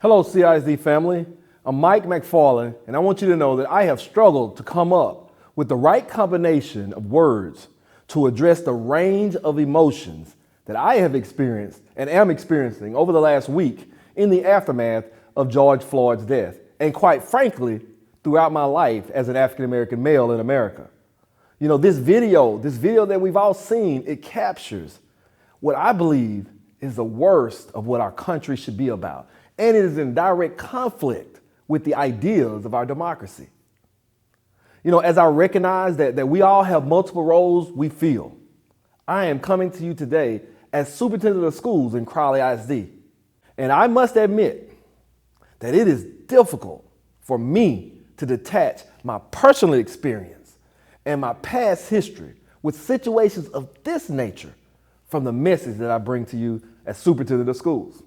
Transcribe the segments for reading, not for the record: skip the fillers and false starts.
Hello, CISD family. I'm Mike McFarland, and I want you to know that I have struggled to come up with the right combination of words to address the range of emotions that I have experienced and am experiencing over the last week in the aftermath of George Floyd's death, and quite frankly, throughout my life as an African-American male in America. You know, this video that we've all seen, it captures what I believe is the worst of what our country should be about. And it is in direct conflict with the ideas of our democracy. You know, as I recognize that we all have multiple roles we feel, I am coming to you today as superintendent of schools in Crowley ISD. And I must admit that it is difficult for me to detach my personal experience and my past history with situations of this nature from the message that I bring to you as superintendent of schools.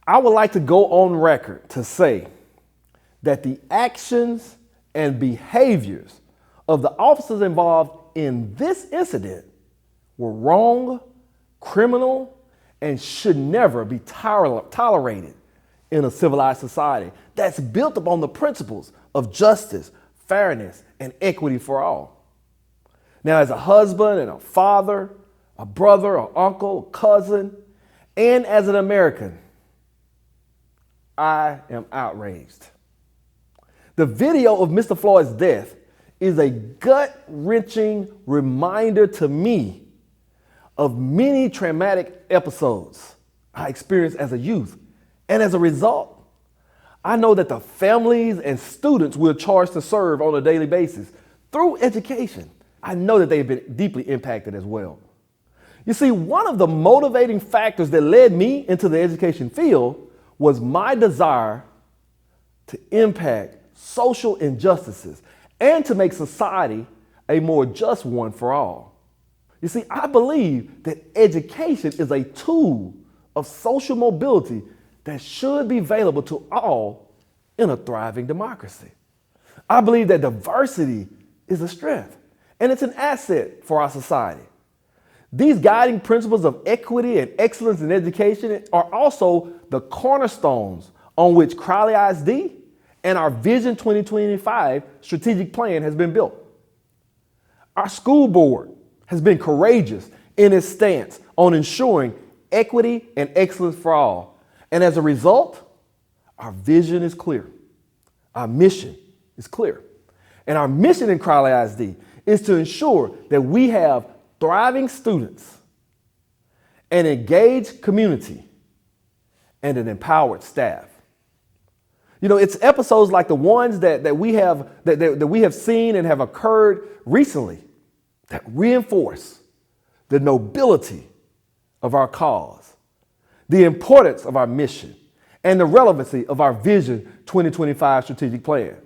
I would like to go on record to say that the actions and behaviors of the officers involved in this incident were wrong, criminal, and should never be tolerated in a civilized society that's built upon the principles of justice, fairness, and equity for all. Now, as a husband and a father, a brother, an uncle, a cousin, and as an American, I am outraged. The video of Mr. Floyd's death is a gut-wrenching reminder to me of many traumatic episodes I experienced as a youth. And as a result, I know that the families and students we're charged to serve on a daily basis through education, I know that they've been deeply impacted as well. You see, one of the motivating factors that led me into the education field was my desire to impact social injustices and to make society a more just one for all. You see, I believe that education is a tool of social mobility that should be available to all in a thriving democracy. I believe that diversity is a strength and it's an asset for our society. These guiding principles of equity and excellence in education are also the cornerstones on which Crowley ISD and our Vision 2025 strategic plan has been built. Our school board has been courageous in its stance on ensuring equity and excellence for all. And as a result, our vision is clear. Our mission is clear. And our mission in Crowley ISD is to ensure that we have thriving students, an engaged community, and an empowered staff. You know, it's episodes like the ones that we have seen and have occurred recently that reinforce the nobility of our cause, the importance of our mission, and the relevancy of our Vision 2025 strategic plan.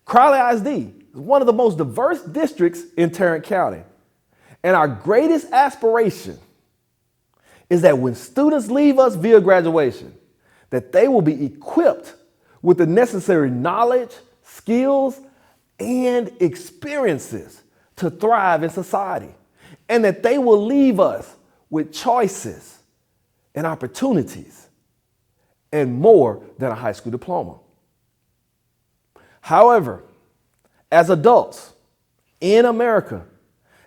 Crowley ISD is one of the most diverse districts in Tarrant County. And our greatest aspiration is that when students leave us via graduation, that they will be equipped with the necessary knowledge, skills, and experiences to thrive in society, and that they will leave us with choices and opportunities and more than a high school diploma. However, as adults in America,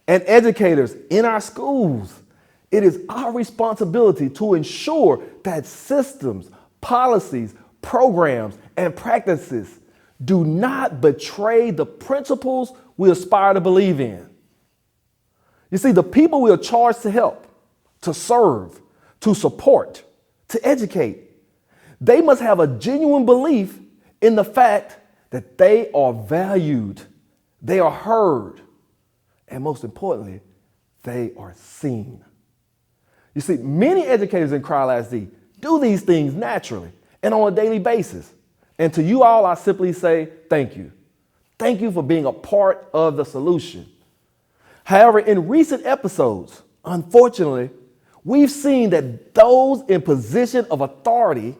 and educators in our schools, it is our responsibility to ensure that systems, policies, programs, and practices do not betray the principles we aspire to believe in. You see, the people we are charged to help, to serve, to support, to educate, they must have a genuine belief in the fact that they are valued, they are heard, and most importantly, they are seen. You see, many educators in Crowley ISD do these things naturally and on a daily basis. And to you all, I simply say thank you. Thank you for being a part of the solution. However, in recent episodes, unfortunately, we've seen that those in position of authority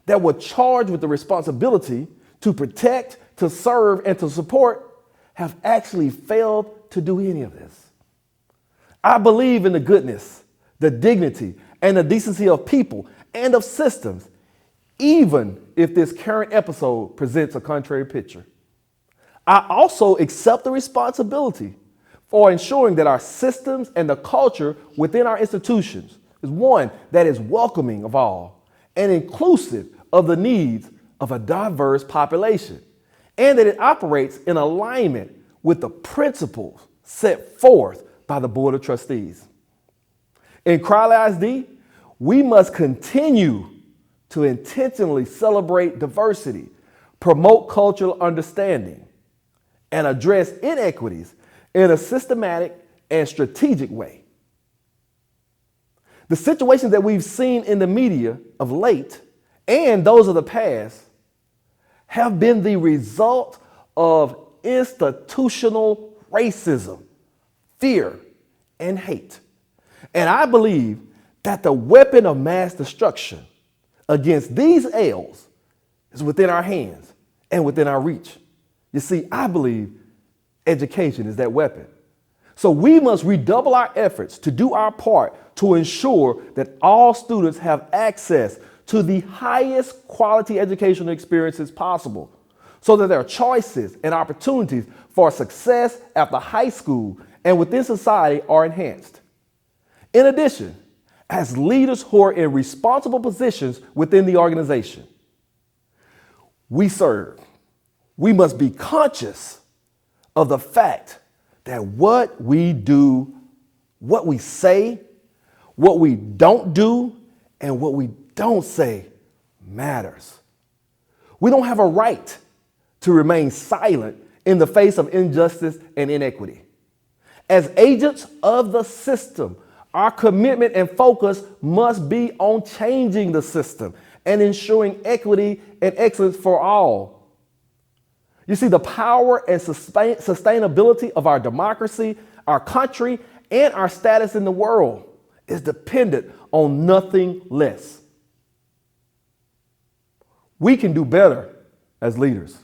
that were charged with the responsibility to protect, to serve, and to support have actually failed to do any of this. I believe in the goodness, the dignity, and the decency of people and of systems, even if this current episode presents a contrary picture. I also accept the responsibility for ensuring that our systems and the culture within our institutions is one that is welcoming of all and inclusive of the needs of a diverse population, and that it operates in alignment with the principles set forth by the Board of Trustees. In Crowley ISD, we must continue to intentionally celebrate diversity, promote cultural understanding, and address inequities in a systematic and strategic way. The situations that we've seen in the media of late and those of the past have been the result of institutional racism, fear, and hate. And I believe that the weapon of mass destruction against these ills is within our hands and within our reach. You see, I believe education is that weapon. So we must redouble our efforts to do our part to ensure that all students have access to the highest quality educational experiences possible, so that their choices and opportunities for success after high school and within society are enhanced. In addition, as leaders who are in responsible positions within the organization we serve, we must be conscious of the fact that what we do, what we say, what we don't do, and what we don't say matters. We don't have a right to remain silent in the face of injustice and inequity. As agents of the system, our commitment and focus must be on changing the system and ensuring equity and excellence for all. You see, the power and sustainability of our democracy, our country, and our status in the world is dependent on nothing less. We can do better as leaders.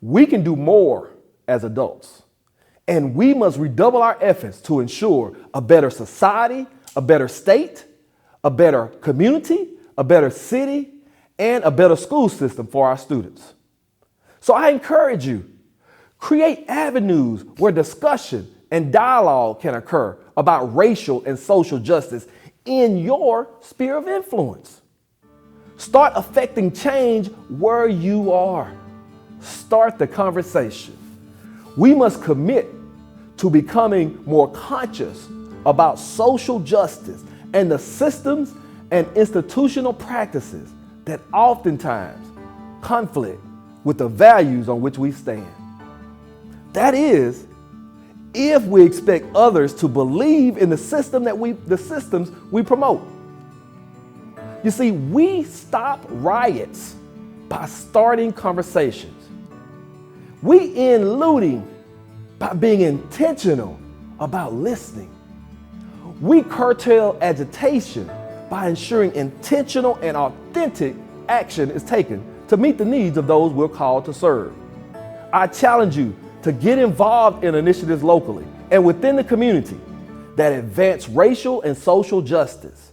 We can do more as adults. And we must redouble our efforts to ensure a better society, a better state, a better community, a better city, and a better school system for our students. So I encourage you, create avenues where discussion and dialogue can occur about racial and social justice in your sphere of influence. Start affecting change where you are. Start the conversation. We must commit to becoming more conscious about social justice and the systems and institutional practices that oftentimes conflict with the values on which we stand. That is, if we expect others to believe in the systems we promote. You see, we stop riots by starting conversations. We end looting by being intentional about listening. We curtail agitation by ensuring intentional and authentic action is taken to meet the needs of those we're called to serve. I challenge you to get involved in initiatives locally and within the community that advance racial and social justice.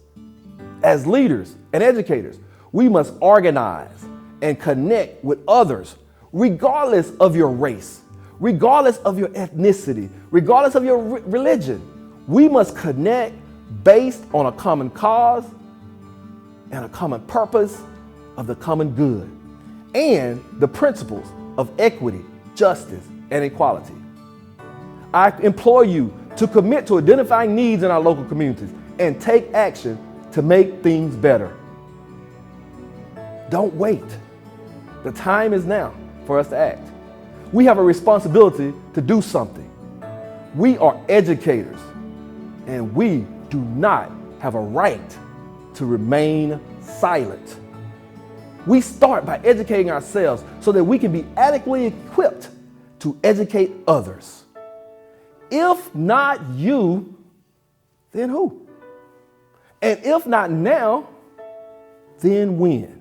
As leaders and educators, we must organize and connect with others regardless of your race, regardless of your ethnicity, regardless of your religion. We must connect based on a common cause and a common purpose of the common good and the principles of equity, justice, and equality. I implore you to commit to identifying needs in our local communities and take action to make things better. Don't wait. The time is now for us to act. We have a responsibility to do something. We are educators, and we do not have a right to remain silent. We start by educating ourselves so that we can be adequately equipped to educate others. If not you, then who? And if not now, then when?